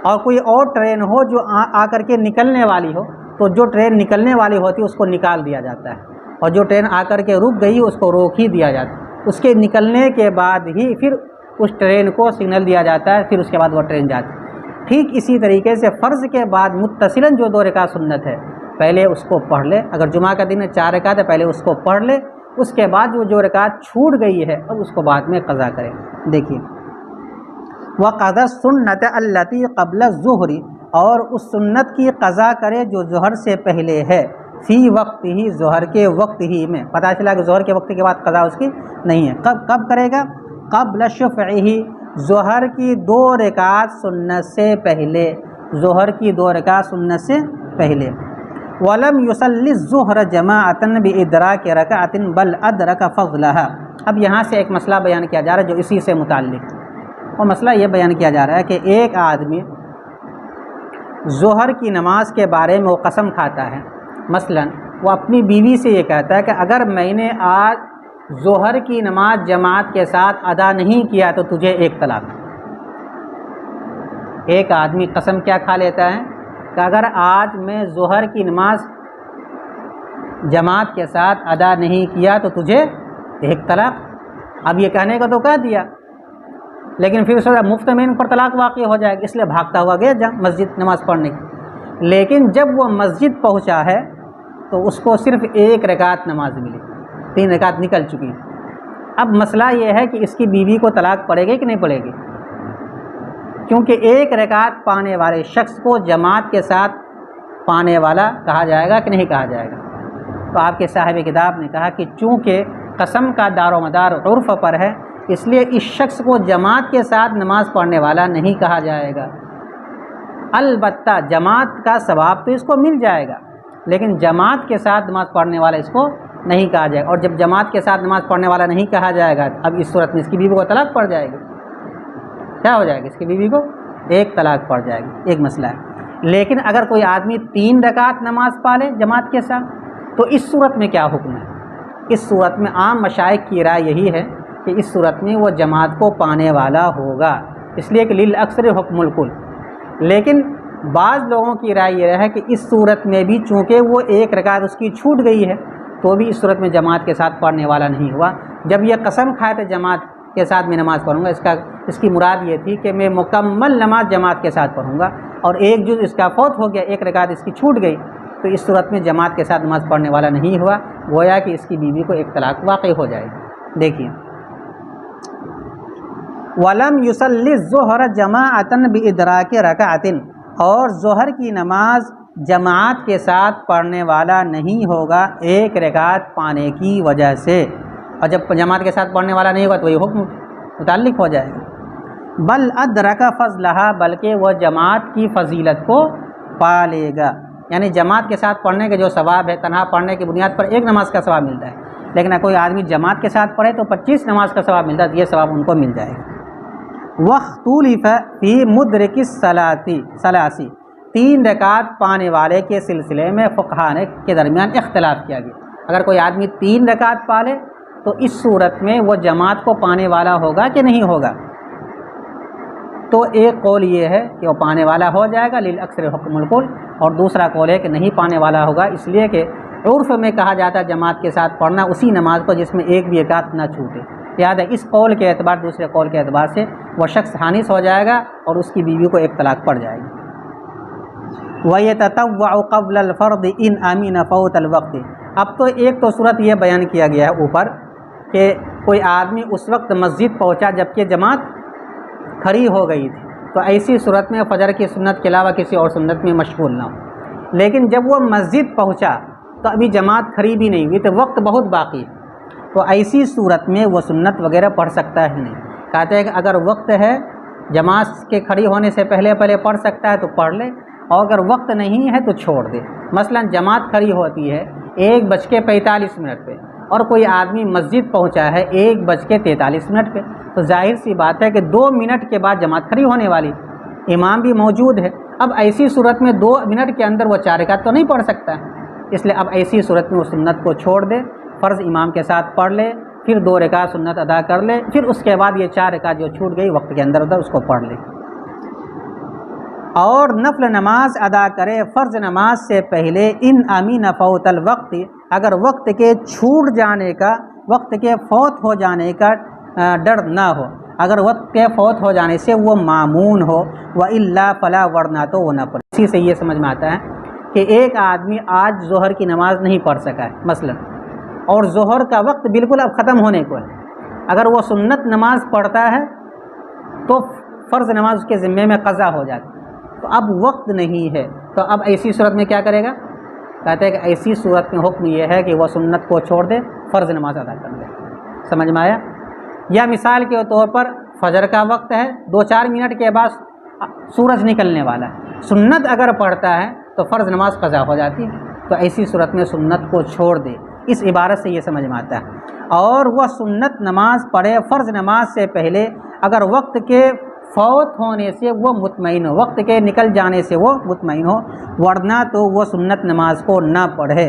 اور کوئی اور ٹرین ہو جو آ کر کے نکلنے والی ہو، تو جو ٹرین نکلنے والی ہوتی ہے اس کو نکال دیا جاتا ہے، اور جو ٹرین آ کر کے رک گئی اس کو روک ہی دیا جاتا ہے۔ اس کے نکلنے کے بعد ہی پھر اس ٹرین کو سگنل دیا جاتا ہے، پھر اس کے بعد وہ ٹرین جاتی ہے۔ ٹھیک اسی طریقے سے فرض کے بعد متصلاً جو 2 رکعت سنت ہے پہلے اس کو پڑھ لے۔ اگر جمعہ کا دن ہے 4 رکعت ہے، پہلے اس کو پڑھ لے، اس کے بعد جو رکعت چھوٹ گئی ہے اب اس کو بعد میں قضا کرے۔ دیکھیے وَقَضَى السُّنَّةَ الَّتِي قَبْلَ الظُّهْرِ، اور اس سنت کی قضا کرے جو ظہر سے پہلے ہے، فی وقت ہی، ظہر کے وقت ہی میں۔ پتہ چلا کہ ظہر کے وقت کے بعد قضا اس کی نہیں ہے۔ کب کرے گا؟ قبل شفعہ، ظہر کی 2 رکعت سنت سے پہلے، ظہر کی 2 رکعت سنت سے پہلے۔ وَلَمْ يُصَلِّ الظُّهْرَ جَمَاعَةً بِإِدْرَاكِ رَكَعَةٍ بَلْ أَدْرَكَ فَضْلَهَا۔ اب یہاں سے ایک مسئلہ بیان کیا جا رہا ہے جو اسی سے متعلق ہے، اور مسئلہ یہ بیان کیا جا رہا ہے کہ ایک آدمی ظہر کی نماز کے بارے میں وہ قسم کھاتا ہے، مثلا وہ اپنی بیوی سے یہ کہتا ہے کہ اگر میں نے آج ظہر کی نماز جماعت کے ساتھ ادا نہیں کیا تو تجھے 1 طلاق۔ ایک آدمی قسم کیا کھا لیتا ہے کہ اگر آج میں ظہر کی نماز جماعت کے ساتھ ادا نہیں کیا تو تجھے 1 طلاق۔ اب یہ کہنے کا تو کہہ دیا، لیکن پھر سوچا مفت میں ان پر طلاق واقع ہو جائے گا، اس لیے بھاگتا ہوا گیا مسجد نماز پڑھنے کی۔ لیکن جب وہ مسجد پہنچا ہے تو اس کو صرف 1 رکعت نماز ملی، 3 رکعت نکل چکی ہیں۔ اب مسئلہ یہ ہے کہ اس کی بیوی کو طلاق پڑے گی کہ نہیں پڑے گی؟ کیونکہ 1 رکعت پانے والے شخص کو جماعت کے ساتھ پانے والا کہا جائے گا کہ نہیں کہا جائے گا؟ تو آپ کے صاحب کتاب نے کہا کہ چونکہ قسم کا دار و مدار عرف پر ہے، اس لیے اس شخص کو جماعت کے ساتھ نماز پڑھنے والا نہیں کہا جائے گا۔ البتہ جماعت کا ثواب تو اس کو مل جائے گا، لیکن جماعت کے ساتھ نماز پڑھنے والا اس کو نہیں کہا جائے گا۔ اور جب جماعت کے ساتھ نماز پڑھنے والا نہیں کہا جائے گا، اب اس صورت میں اس کی بیوی کو طلاق پڑ جائے گی۔ کیا ہو جائے گا؟ اس کی بیوی کو 1 طلاق پڑ جائے گی۔ ایک مسئلہ ہے۔ لیکن اگر کوئی آدمی 3 رکعت نماز پالے جماعت کے ساتھ تو اس صورت میں کیا حکم ہے؟ اس صورت میں عام مشائخ کی رائے یہی ہے کہ اس صورت میں وہ جماعت کو پانے والا ہوگا، اس لیے کہ للاکثر حکم الکل۔ لیکن بعض لوگوں کی رائے یہ ہے کہ اس صورت میں بھی چونکہ وہ 1 رکعت اس کی چھوٹ گئی ہے تو بھی اس صورت میں جماعت کے ساتھ پڑھنے والا نہیں ہوا۔ جب یہ قسم کھائے تھے جماعت کے ساتھ میں نماز پڑھوں گا، اس کی مراد یہ تھی کہ میں مکمل نماز جماعت کے ساتھ پڑھوں گا، اور 1 جز اس کا فوت ہو گیا، 1 رکعت اس کی چھوٹ گئی، تو اس صورت میں جماعت کے ساتھ نماز پڑھنے والا نہیں ہوا، گویا کہ اس کی بیوی کو 1 طلاق واقع ہو جائے گی۔ دیکھیے وَلَمْ يُصَلِّ الظُّهْرَ جَمَاعَةً بِإِدْرَاكِ رَكَعَةٍ، اور ظہر کی نماز جماعت کے ساتھ پڑھنے والا نہیں ہوگا 1 رکعت پانے کی وجہ سے، اور جب جماعت کے ساتھ پڑھنے والا نہیں ہوگا تو وہی حکم متعلق ہو جائے گا۔ بل ادرک فضلہا، بلکہ وہ جماعت کی فضیلت کو پا لے گا، یعنی جماعت کے ساتھ پڑھنے کے جو ثواب ہے، تنہا پڑھنے کی بنیاد پر 1 نماز کا ثواب ملتا ہے، لیکن کوئی آدمی جماعت کے ساتھ پڑھے تو 25 نماز کا ثواب ملتا ہے، یہ ثواب ان کو مل جائے گا۔ واختلف فی مدرک الثلاث، 3 رکعت پانے والے کے سلسلے میں فقہاء کے درمیان اختلاف کیا گیا۔ اگر کوئی آدمی 3 رکعت پالے تو اس صورت میں وہ جماعت کو پانے والا ہوگا کہ نہیں ہوگا؟ تو ایک قول یہ ہے کہ وہ پانے والا ہو جائے گا، للاکثر حکم الکل، اور دوسرا قول ہے کہ نہیں پانے والا ہوگا، اس لیے کہ عرف میں کہا جاتا ہے جماعت کے ساتھ پڑھنا اسی نماز کو جس میں ایک بھی رکعت نہ چھوٹے۔ یاد ہے اس قول کے اعتبار دوسرے قول کے اعتبار سے وہ شخص حانث ہو جائے گا اور اس کی بیوی کو ایک طلاق پڑ جائے گی۔ وَيَتَطَوَّعُ قَبْلَ الْفَرْضِ إِنْ أَمِنَ فَوْتَ الْوَقْتِ۔ اب تو ایک تو صورت یہ بیان کیا گیا ہے اوپر کہ کوئی آدمی اس وقت مسجد پہنچا جبکہ جماعت کھڑی ہو گئی تھی، تو ایسی صورت میں فجر کی سنت کے علاوہ کسی اور سنت میں مشغول نہ ہو۔ لیکن جب وہ مسجد پہنچا تو ابھی جماعت کھڑی بھی نہیں ہوئی، تو وقت بہت باقی ہے، تو ایسی صورت میں وہ سنت وغیرہ پڑھ سکتا ہے نہیں۔ کہتے ہیں کہ اگر وقت ہے جماعت کے کھڑی ہونے سے پہلے پڑھ سکتا ہے تو پڑھ لے، اور اگر وقت نہیں ہے تو چھوڑ دے۔ مثلا جماعت کھڑی ہوتی ہے 1:45 پہ اور کوئی آدمی مسجد پہنچا ہے 1:43 پہ، تو ظاہر سی بات ہے کہ 2 منٹ کے بعد جماعت کھڑی ہونے والی، امام بھی موجود ہے۔ اب ایسی صورت میں 2 منٹ کے اندر وہ 4 رکعت تو نہیں پڑھ سکتا، اس لیے اب ایسی صورت میں وہ سنت کو چھوڑ دے، فرض امام کے ساتھ پڑھ لے، پھر 2 رکعت سنت ادا کر لے، پھر اس کے بعد یہ 4 رکعت جو چھوٹ گئی وقت کے اندر اس کو پڑھ لے۔ اور نفل نماز ادا کرے فرض نماز سے پہلے ان امین فوت الوقت، اگر وقت کے چھوٹ جانے کا، وقت کے فوت ہو جانے کا ڈر نہ ہو، اگر وقت کے فوت ہو جانے سے وہ معمون ہو، وَإِلَّا فَلَا، ورنہ تو وہ نہ پڑھے۔ اسی سے یہ سمجھ میں آتا ہے کہ ایک آدمی آج ظہر کی نماز نہیں پڑھ سکا ہے مثلا، اور ظہر کا وقت بالکل اب ختم ہونے کو ہے، اگر وہ سنت نماز پڑھتا ہے تو فرض نماز اس کے ذمے میں قضا ہو جاتی، تو اب وقت نہیں ہے، تو اب ایسی صورت میں کیا کرے گا؟ کہتے ہیں کہ ایسی صورت میں حکم یہ ہے کہ وہ سنت کو چھوڑ دے، فرض نماز ادا کر دے۔ سمجھ میں آیا؟ یا مثال کے طور پر فجر کا وقت ہے، 2-4 منٹ کے بعد سورج نکلنے والا ہے، سنت اگر پڑھتا ہے تو فرض نماز قضا ہو جاتی ہے، تو ایسی صورت میں سنت کو چھوڑ دے، اس عبارت سے یہ سمجھ میں آتا ہے۔ اور وہ سنت نماز پڑھے فرض نماز سے پہلے اگر وقت کے فوت ہونے سے وہ مطمئن ہو، وقت کے نکل جانے سے وہ مطمئن ہو، ورنہ تو وہ سنت نماز کو نہ پڑھے۔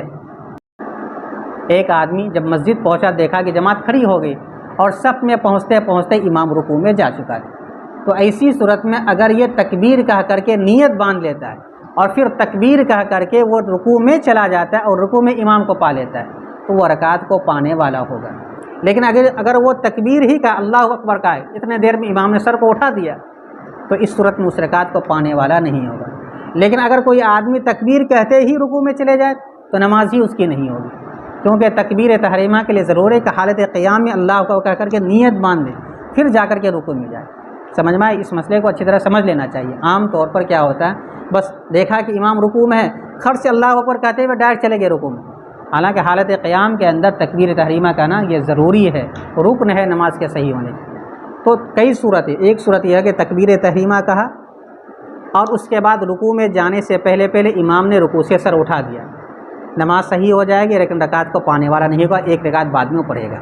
ایک آدمی جب مسجد پہنچا دیکھا کہ جماعت کھڑی ہو گئی اور صف میں پہنچتے پہنچتے امام رکوع میں جا چکا ہے، تو ایسی صورت میں اگر یہ تکبیر کہہ کر کے نیت باندھ لیتا ہے اور پھر تکبیر کہہ کر کے وہ رکوع میں چلا جاتا ہے اور رکوع میں امام کو پا لیتا ہے تو وہ رکعت کو پانے والا ہوگا۔ لیکن اگر وہ تکبیر ہی کا اللہ اکبر کا ہے، اتنے دیر میں امام نے سر کو اٹھا دیا، تو اس صورت میں اس رکعت کو پانے والا نہیں ہوگا۔ لیکن اگر کوئی آدمی تکبیر کہتے ہی رکوع میں چلے جائے تو نماز ہی اس کی نہیں ہوگی، کیونکہ تکبیر تحریمہ کے لیے ضروری ہے کہ حالت قیام میں اللہ کو کہہ کر کے نیت باندھ دے، پھر جا کر کے رکوع میں جائے۔ سمجھ میں آئے؟ اس مسئلے کو اچھی طرح سمجھ لینا چاہیے۔ عام طور پر کیا ہوتا ہے، بس دیکھا کہ امام رکوع میں ہے، خر سے اللہ اکبر کہتے ہوئے ڈائریکٹ چلے گئے رکوع میں، حالانکہ حالت قیام کے اندر تکبیر تحریمہ کہنا یہ ضروری ہے، رکن ہے نماز کے صحیح ہونے کی۔ تو کئی صورتیں، ایک صورت یہ ہے کہ تکبیر تحریمہ کہا اور اس کے بعد رکوع میں جانے سے پہلے امام نے رکوع سے سر اٹھا دیا، نماز صحیح ہو جائے گی لیکن رکعت کو پانے والا نہیں ہوگا، ایک رکعت بعد میں پڑھے گا۔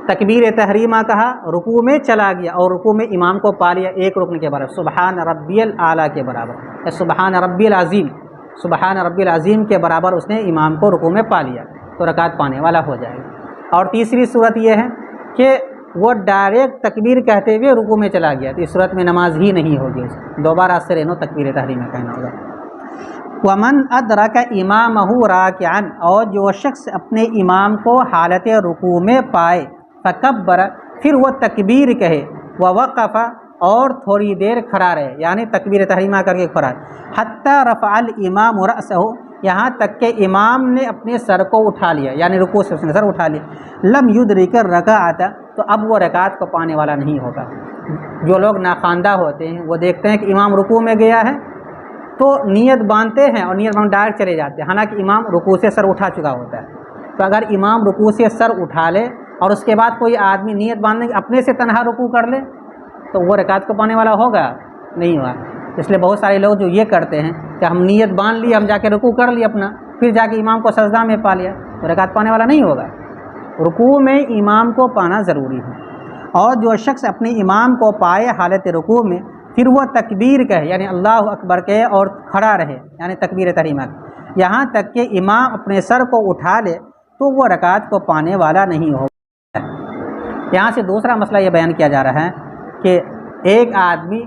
تکبیر تحریمہ کہا، رکوع میں چلا گیا اور رکوع میں امام کو پا لیا ایک رکن کے برابر، سبحان ربی الاعلیٰ کے برابر، سبحان ربی العظیم، سبحان ربی العظیم کے برابر اس نے امام کو رکوع میں پا لیا تو رکعت پانے والا ہو جائے گا۔ اور تیسری صورت یہ ہے کہ وہ ڈائریکٹ تکبیر کہتے ہوئے رکوع میں چلا گیا، تو اس صورت میں نماز ہی نہیں ہوگی، دوبارہ سے رہنو تکبیر تحریمہ کہنا ہوگا۔ وَمَنْ أَدْرَكَ إِمَامَهُ رَاكِعًا، اور جو شخص اپنے امام کو حالت رکوع میں پائے، فکبر، پھر وہ تکبیر کہے، ووقف، اور تھوڑی دیر کھڑا رہے، یعنی تکبیر تحریمہ کر کے کھڑا، حتی رفع الامام رأسہ، یہاں تک کہ امام نے اپنے سر کو اٹھا لیا، یعنی رکوع سے اس نے سر اٹھا لیا، لم یدرک الرکعۃ، تو اب وہ رکعت کو پانے والا نہیں ہوگا۔ جو لوگ ناخواندہ ہوتے ہیں وہ دیکھتے ہیں کہ امام رکوع میں گیا ہے تو نیت باندھتے ہیں اور نیت باندھ ڈائریکٹ چلے جاتے ہیں، حالانکہ امام رکوع سے سر اٹھا چکا ہوتا ہے۔ تو اگر امام رکوع سے سر اٹھا لے اور اس کے بعد کوئی آدمی نیت باندھنے کے اپنے سے تنہا رکوع کر لے تو وہ رکعت کو پانے والا ہوگا نہیں ہوگا۔ اس لیے بہت سارے لوگ جو یہ کرتے ہیں کہ ہم نیت باندھ لی، ہم جا کے رکوع کر لی اپنا، پھر جا کے امام کو سجدہ میں پا لیا تو رکعت پانے والا نہیں ہوگا۔ رکوع میں امام کو پانا ضروری ہے۔ اور جو شخص اپنے امام کو پائے حالت رکوع میں، پھر وہ تکبیر کہے، یعنی اللہ اکبر کہے اور کھڑا رہے، یعنی تکبیر تحریمہ، یہاں تک کہ امام اپنے سر کو اٹھا لے تو وہ رکعت کو پانے والا نہیں ہوگا۔ یہاں سے دوسرا مسئلہ یہ بیان کیا جا رہا ہے کہ ایک آدمی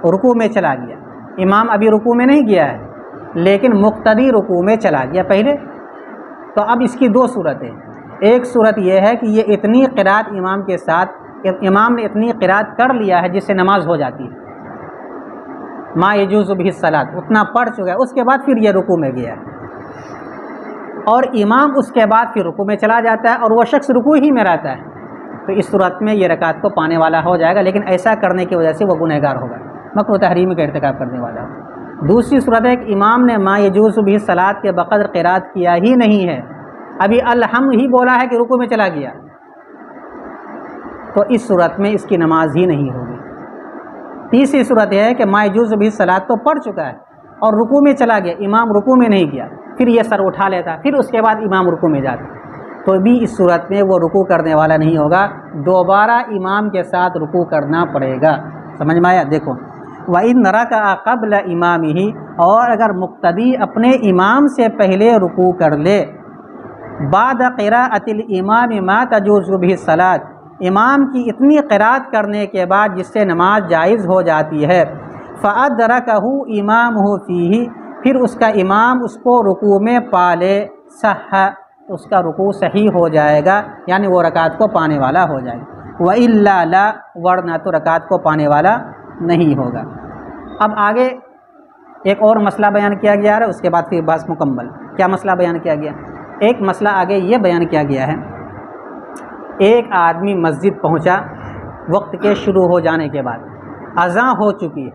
رکوع میں چلا گیا، امام ابھی رکوع میں نہیں گیا ہے لیکن مقتدی رکوع میں چلا گیا پہلے، تو اب اس کی دو صورتیں، ایک صورت یہ ہے کہ یہ اتنی قرات امام کے ساتھ، امام نے اتنی قرات کر لیا ہے جس سے نماز ہو جاتی ہے، ما یجوز بہ الصلاۃ، اتنا پڑھ چکا ہے، اس کے بعد پھر یہ رکوع میں گیا ہے، اور امام اس کے بعد پھر رکوع میں چلا جاتا ہے اور وہ شخص رکوع ہی میں رہتا ہے، تو اس صورت میں یہ رکعت کو پانے والا ہو جائے گا، لیکن ایسا کرنے کی وجہ سے وہ گنہگار ہوگا، مکروہ تحریمی کا ارتکاب کرنے والا ہو۔ دوسری صورت ہے کہ امام نے ما یجوز بہ الصلاۃ کے بقدر قرات کیا ہی نہیں ہے، ابھی الحمد ہی بولا ہے کہ رکوع میں چلا گیا، تو اس صورت میں اس کی نماز ہی نہیں ہوگی۔ تیسری صورت یہ ہے کہ ما یجوز بہ الصلاۃ تو پڑھ چکا ہے اور رکوع میں چلا گیا، امام رکوع میں نہیں گیا، پھر یہ سر اٹھا لیتا، پھر اس کے بعد امام رکوع میں جاتا، تو بھی اس صورت میں وہ رکوع کرنے والا نہیں ہوگا، دوبارہ امام کے ساتھ رکوع کرنا پڑے گا۔ سمجھ میں آیا؟ دیکھو، وَإِنْ رَكَعَ قَبْلَ إِمَامِهِ، اور اگر مقتدی اپنے امام سے پہلے رکوع کر لے، بعد قراءۃ الامام ما تجوز بہ الصلاۃ، امام کی اتنی قرات کرنے کے بعد جس سے نماز جائز ہو جاتی ہے، فَأَدْرَكَهُ إِمَامُهُ فِيهِ، پھر اس کا امام اس کو رکوع میں پا لے، صح، اس کا رکوع صحیح ہو جائے گا، یعنی وہ رکعت کو پانے والا ہو جائے گا، وَإِلَّا لَا، ورنہ تو رکعت کو پانے والا نہیں ہوگا۔ اب آگے ایک اور مسئلہ بیان کیا گیا ہے، اس کے بعد پھر بحث مکمل۔ کیا مسئلہ بیان کیا گیا؟ ایک مسئلہ آگے یہ بیان کیا گیا ہے، ایک آدمی مسجد پہنچا وقت کے شروع ہو جانے کے بعد، اذان ہو چکی ہے،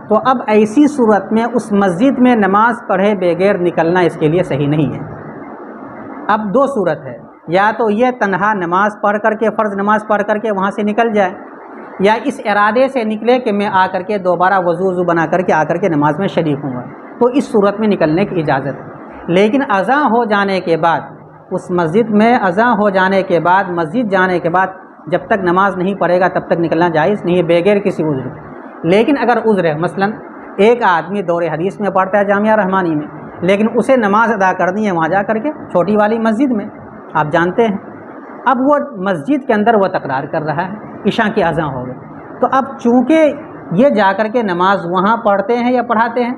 تو اب ایسی صورت میں اس مسجد میں نماز پڑھے بغیر نکلنا اس کے لیے صحیح نہیں ہے۔ اب دو صورت ہے، یا تو یہ تنہا نماز پڑھ کر کے، فرض نماز پڑھ کر کے وہاں سے نکل جائے، یا اس ارادے سے نکلے کہ میں آ کر کے دوبارہ وضو بنا کر کے آ کر کے نماز میں شریک ہوں گا، تو اس صورت میں نکلنے کی اجازت ہے۔ لیکن اذان ہو جانے کے بعد، اس مسجد میں اذان ہو جانے کے بعد، مسجد جانے کے بعد جب تک نماز نہیں پڑھے گا تب تک نکلنا جائز نہیں ہے بغیر کسی عذر۔ لیکن اگر عذر ہے، مثلا ایک آدمی دور حدیث میں پڑھتا ہے جامعہ رحمانی میں، لیکن اسے نماز ادا کرنی ہے وہاں جا کر کے چھوٹی والی مسجد میں، آپ جانتے ہیں، اب وہ مسجد کے اندر وہ تکرار کر رہا ہے، عشاء کی اذان ہو گئی، تو اب چونکہ یہ جا کر کے نماز وہاں پڑھتے ہیں یا پڑھاتے ہیں،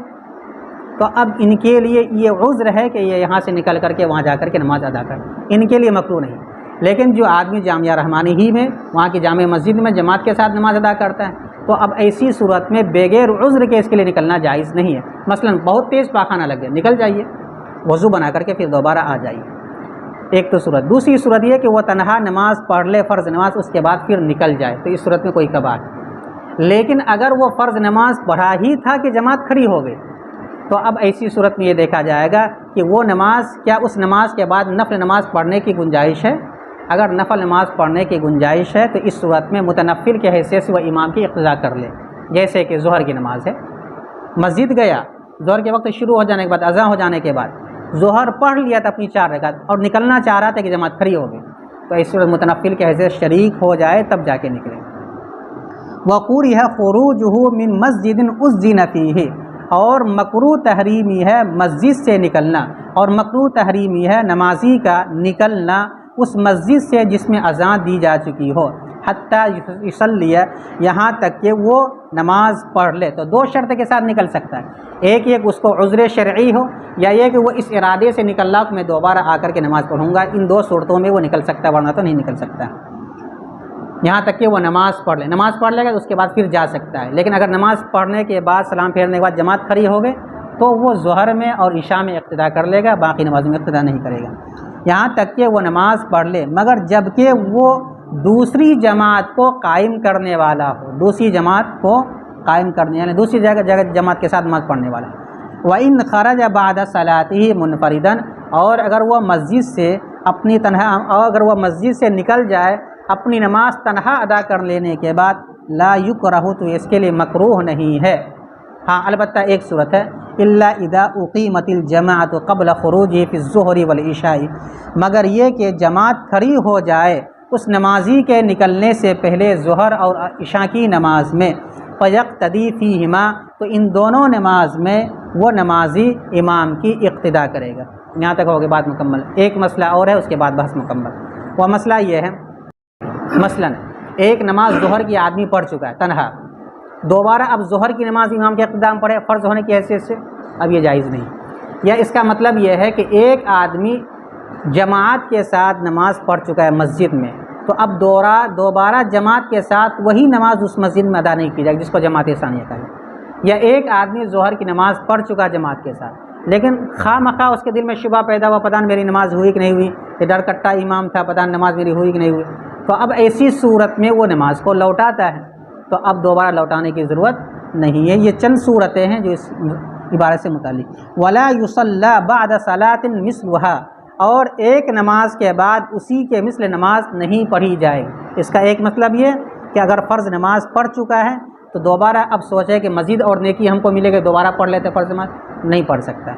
تو اب ان کے لیے یہ عذر ہے کہ یہ یہاں سے نکل کر کے وہاں جا کر کے نماز ادا کریں، ان کے لیے مکروہ نہیں۔ لیکن جو آدمی جامعہ رحمانی ہی میں، وہاں کی جامع مسجد میں جماعت کے ساتھ نماز ادا کرتا ہے، تو اب ایسی صورت میں بغیر عذر کے اس کے لیے نکلنا جائز نہیں ہے۔ مثلا بہت تیز پاخانہ لگ گیا، نکل جائیے، وضو بنا کر کے پھر دوبارہ آ جائیے، ایک تو صورت۔ دوسری صورت یہ کہ وہ تنہا نماز پڑھ لے، فرض نماز، اس کے بعد پھر نکل جائے، تو اس صورت میں کوئی کباہت ہے۔ لیکن اگر وہ فرض نماز پڑھا ہی تھا کہ جماعت کھڑی ہو گئی، تو اب ایسی صورت میں یہ دیکھا جائے گا کہ وہ نماز، کیا اس نماز کے بعد نفل نماز پڑھنے کی گنجائش ہے؟ اگر نفل نماز پڑھنے کی گنجائش ہے تو اس صورت میں متنفل کے حیثیت سے وہ امام کی اقتداء کر لے، جیسے کہ ظہر کی نماز ہے، مسجد گیا، ظہر کے وقت شروع ہو جانے کے بعد، اذان ہو جانے کے بعد ظہر پڑھ لیا تھا اپنی 4 رکعت اور نکلنا چاہ رہا تھا کہ جماعت کھڑی ہو گئی، تو اس صورت متنفل کے حیثیت شریک ہو جائے تب جا کے نکلے۔ وَقُرِهَ خُرُوجُهُ مِن مَسْجِدٍ أُذِّنَ فِيهِ، اور مکروہ تحریمی ہے مسجد سے نکلنا، اور مکروہ تحریمی ہے نمازی کا نکلنا اس مسجد سے جس میں اذان دی جا چکی ہو، حتیٰ یصلی، یہاں تک کہ وہ نماز پڑھ لے۔ تو دو شرط کے ساتھ نکل سکتا ہے، ایک یہ کہ اس کو عذر شرعی ہو، یا یہ کہ وہ اس ارادے سے نکل رہا کہ میں دوبارہ آ کر کے نماز پڑھوں گا، ان دو صورتوں میں وہ نکل سکتا ہے، ورنہ تو نہیں نکل سکتا، یہاں تک کہ وہ نماز پڑھ لے۔ نماز پڑھ لے گا تو اس کے بعد پھر جا سکتا ہے، لیکن اگر نماز پڑھنے کے بعد، سلام پھیرنے کے بعد جماعت کھڑی ہو گئے تو وہ ظہر میں اور عشاء میں اقتداء کر لے گا، باقی نمازوں میں اقتداء نہیں کرے گا، یہاں تک کہ وہ نماز پڑھ لے، مگر جب کہ وہ دوسری جماعت کو قائم کرنے والا ہو، دوسری جماعت کو قائم کرنے، یعنی دوسری جگہ جماعت کے ساتھ نماز پڑھنے والا۔ وَإِنْ خَرَجَ بَعْدَ صَلَاتِهِ مُنْفَرِدًا، اور اگر وہ مسجد سے اپنی تنہا، اور اگر وہ مسجد سے نکل جائے اپنی نماز تنہا ادا کر لینے کے بعد، لا یکرہ، تو اس کے لیے مکروہ نہیں ہے۔ ہاں البتہ ایک صورت ہے، الا اذا اقیمت الجماعۃ قبل خروجہ فی الظہر والعشاء، مگر یہ کہ جماعت کھڑی ہو جائے اس نمازی کے نکلنے سے پہلے ظہر اور عشاء کی نماز میں، فیقتدی فیہما، تو ان دونوں نماز میں وہ نمازی امام کی اقتداء کرے گا۔ یہاں تک ہوگی بات مکمل۔ ایک مسئلہ اور ہے، اس کے بعد بحث مکمل۔ وہ مسئلہ یہ ہے، مثلا ایک نماز ظہر کی آدمی پڑھ چکا ہے تنہا، دوبارہ اب ظہر کی نماز امام کے اقتدام پڑھے فرض ہونے کی حیثیت سے، اب یہ جائز نہیں۔ یا اس کا مطلب یہ ہے کہ ایک آدمی جماعت کے ساتھ نماز پڑھ چکا ہے مسجد میں، تو اب دوبارہ جماعت کے ساتھ وہی نماز اس مسجد میں ادا نہیں کی جائے گی جس کو جماعت ثانیہ کہا جائے۔ یا ایک آدمی ظہر کی نماز پڑھ چکا جماعت کے ساتھ، لیکن خواہ مخواہ اس کے دل میں شبہ پیدا ہوا، پتہ نہیں میری نماز ہوئی کہ نہیں ہوئی، یہ ڈر کٹا امام تھا، پتہ نہیں نماز میری ہوئی کہ نہیں ہوئی، تو اب ایسی صورت میں وہ نماز کو لوٹاتا ہے، تو اب دوبارہ لوٹانے کی ضرورت نہیں ہے۔ یہ چند صورتیں ہیں جو اس عبارت سے متعلق۔ ولا یصلی بعد صلاۃ مثلھا، اور ایک نماز کے بعد اسی کے مثل نماز نہیں پڑھی جائے۔ اس کا ایک مطلب یہ کہ اگر فرض نماز پڑھ چکا ہے تو دوبارہ اب سوچے کہ مزید اور نیکی ہم کو ملے گی، دوبارہ پڑھ لیتے فرض نماز، نہیں پڑھ سکتا۔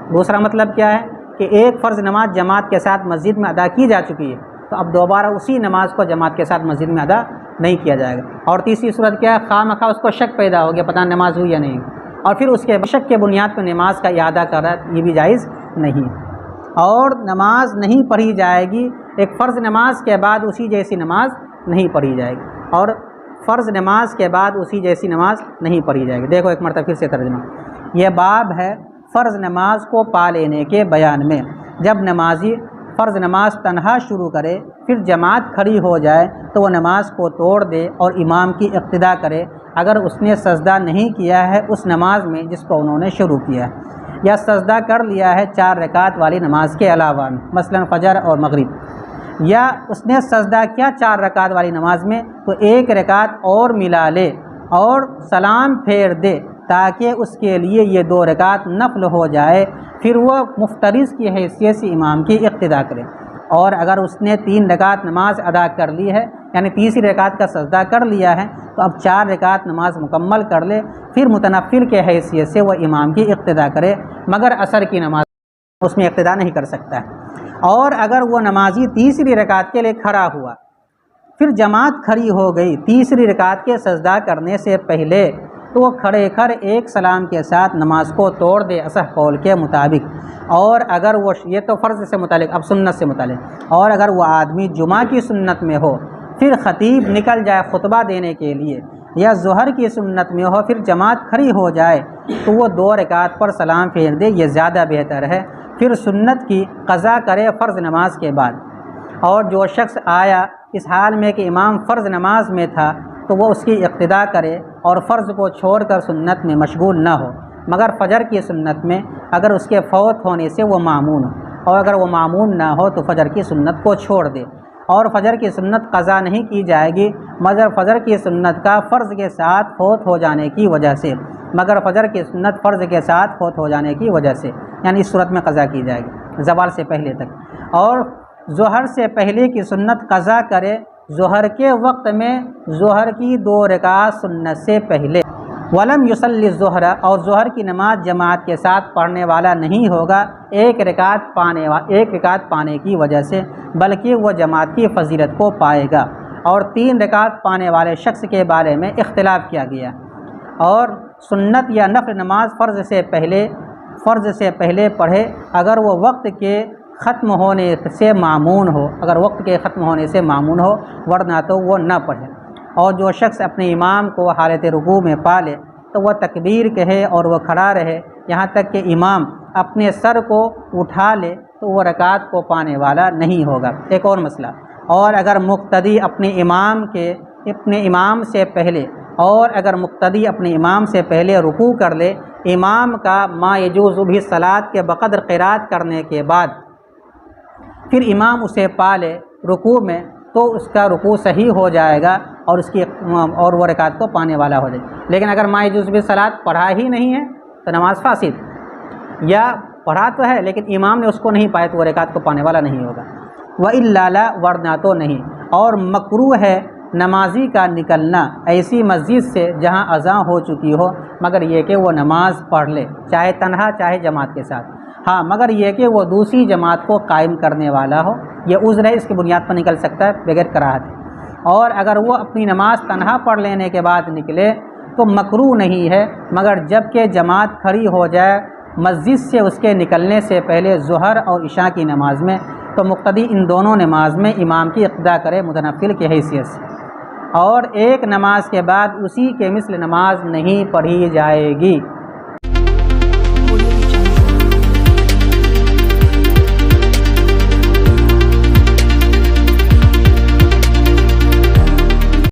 دوسرا مطلب کیا ہے کہ ایک فرض نماز جماعت کے ساتھ مسجد میں ادا کی جا چکی ہے، تو اب دوبارہ اسی نماز کو جماعت کے ساتھ مسجد میں ادا نہیں کیا جائے گا۔ اور تیسری صورت کیا ہے، خواہ مخواہ اس کو شک پیدا ہو گیا، پتہ نماز ہوئی یا نہیں، اور پھر اس کے شک کے بنیاد پر نماز کا اعادہ کر رہا ہے، یہ بھی جائز نہیں۔ اور نماز نہیں پڑھی جائے گی، ایک فرض نماز کے بعد اسی جیسی نماز نہیں پڑھی جائے گی، اور فرض نماز کے بعد اسی جیسی نماز نہیں پڑھی جائے گی۔ دیکھو ایک مرتبہ پھر سے ترجمہ، یہ باب ہے فرض نماز کو پا لینے کے بیان میں۔ جب نمازی فرض نماز تنہا شروع کرے، پھر جماعت کھڑی ہو جائے تو وہ نماز کو توڑ دے اور امام کی اقتدا کرے اگر اس نے سجدہ نہیں کیا ہے اس نماز میں جس کو انہوں نے شروع کیا ہے، یا سجدہ کر لیا ہے 4 رکعت والی نماز کے علاوہ، مثلا فجر اور مغرب، یا اس نے سجدہ کیا 4 رکعت والی نماز میں تو 1 رکعت اور ملا لے اور سلام پھیر دے تاکہ اس کے لیے یہ 2 رکعت نفل ہو جائے، پھر وہ مفترض کی حیثیت سے امام کی اقتدا کرے۔ اور اگر اس نے 3 رکعت نماز ادا کر لی ہے، یعنی تیسری رکعت کا سجدہ کر لیا ہے، تو اب 4 رکعت نماز مکمل کر لے، پھر متنفل کے حیثیت سے وہ امام کی اقتدا کرے، مگر عصر کی نماز اس میں اقتدا نہیں کر سکتا ہے۔ اور اگر وہ نمازی تیسری رکعت کے لیے کھڑا ہوا، پھر جماعت کھڑی ہو گئی تیسری رکعت کے سجدہ کرنے سے پہلے، تو وہ کھڑے ایک سلام کے ساتھ نماز کو توڑ دے اصح قول کے مطابق۔ اور اگر وہ، یہ تو فرض سے متعلق، اب سنت سے متعلق، اور اگر وہ آدمی جمعہ کی سنت میں ہو، پھر خطیب نکل جائے خطبہ دینے کے لیے، یا ظہر کی سنت میں ہو پھر جماعت کھڑی ہو جائے، تو وہ 2 رکعت پر سلام پھیر دے، یہ زیادہ بہتر ہے۔ پھر سنت کی قضا کرے فرض نماز کے بعد۔ اور جو شخص آیا اس حال میں کہ امام فرض نماز میں تھا تو وہ اس کی اقتدا کرے اور فرض کو چھوڑ کر سنت میں مشغول نہ ہو، مگر فجر کی سنت میں اگر اس کے فوت ہونے سے وہ مامون ہو، اور اگر وہ مامون نہ ہو تو فجر کی سنت کو چھوڑ دے۔ اور فجر کی سنت قضا نہیں کی جائے گی مگر فجر کی سنت کا فرض کے ساتھ فوت ہو جانے کی وجہ سے، مگر فجر کی سنت فرض کے ساتھ فوت ہو جانے کی وجہ سے، یعنی اس صورت میں قضا کی جائے گی زوال سے پہلے تک۔ اور ظہر سے پہلے کی سنت قضا کرے ظہر کے وقت میں ظہر کی 2 رکعت سنت سے پہلے۔ ولم یصلی الظہر، اور ظہر کی نماز جماعت کے ساتھ پڑھنے والا نہیں ہوگا 1 رکعت پانے کی وجہ سے، بلکہ وہ جماعت کی فضیلت کو پائے گا۔ اور 3 رکعت پانے والے شخص کے بارے میں اختلاف کیا گیا، اور سنت یا نفل نماز فرض سے پہلے پڑھے اگر وہ وقت کے ختم ہونے سے معمون ہو، ورنہ تو وہ نہ پڑھے۔ اور جو شخص اپنے امام کو حالت رکوع میں پا لے تو وہ تکبیر کہے اور وہ کھڑا رہے یہاں تک کہ امام اپنے سر کو اٹھا لے تو وہ رکعت کو پانے والا نہیں ہوگا۔ ایک اور مسئلہ، اور اگر مقتدی اپنے امام سے پہلے رکوع کر لے، امام کا ما یجوز بھی صلاۃ کے بقدر قرات کرنے کے بعد پھر امام اسے پا لے رکوع میں، تو اس کا رکوع صحیح ہو جائے گا اور وہ رکعت کو پانے والا ہو جائے گا۔ لیکن اگر ما یجوز بھی صلاۃ پڑھا ہی نہیں ہے تو نماز فاسد، یا پڑھا تو ہے لیکن امام نے اس کو نہیں پایا تو وہ رکعت کو پانے والا نہیں ہوگا۔ وَإِلَّا لَا، ورنہ تو نہیں۔ اور مکروہ ہے نمازی کا نکلنا ایسی مسجد سے جہاں اذان ہو چکی ہو، مگر یہ کہ وہ نماز پڑھ لے، چاہے تنہا چاہے جماعت کے ساتھ، ہاں مگر یہ کہ وہ دوسری جماعت کو قائم کرنے والا ہو، یہ عذر ہے، اس کی بنیاد پر نکل سکتا ہے بغیر کراہت۔ اور اگر وہ اپنی نماز تنہا پڑھ لینے کے بعد نکلے تو مکروہ نہیں ہے، مگر جب کہ جماعت کھڑی ہو جائے مسجد سے اس کے نکلنے سے پہلے ظہر اور عشاء کی نماز میں، تو مقتدی ان دونوں نماز میں امام کی اقتدا کرے متنفل کی حیثیت سے، اور ایک نماز کے بعد اسی کے مثل نماز نہیں پڑھی جائے گی۔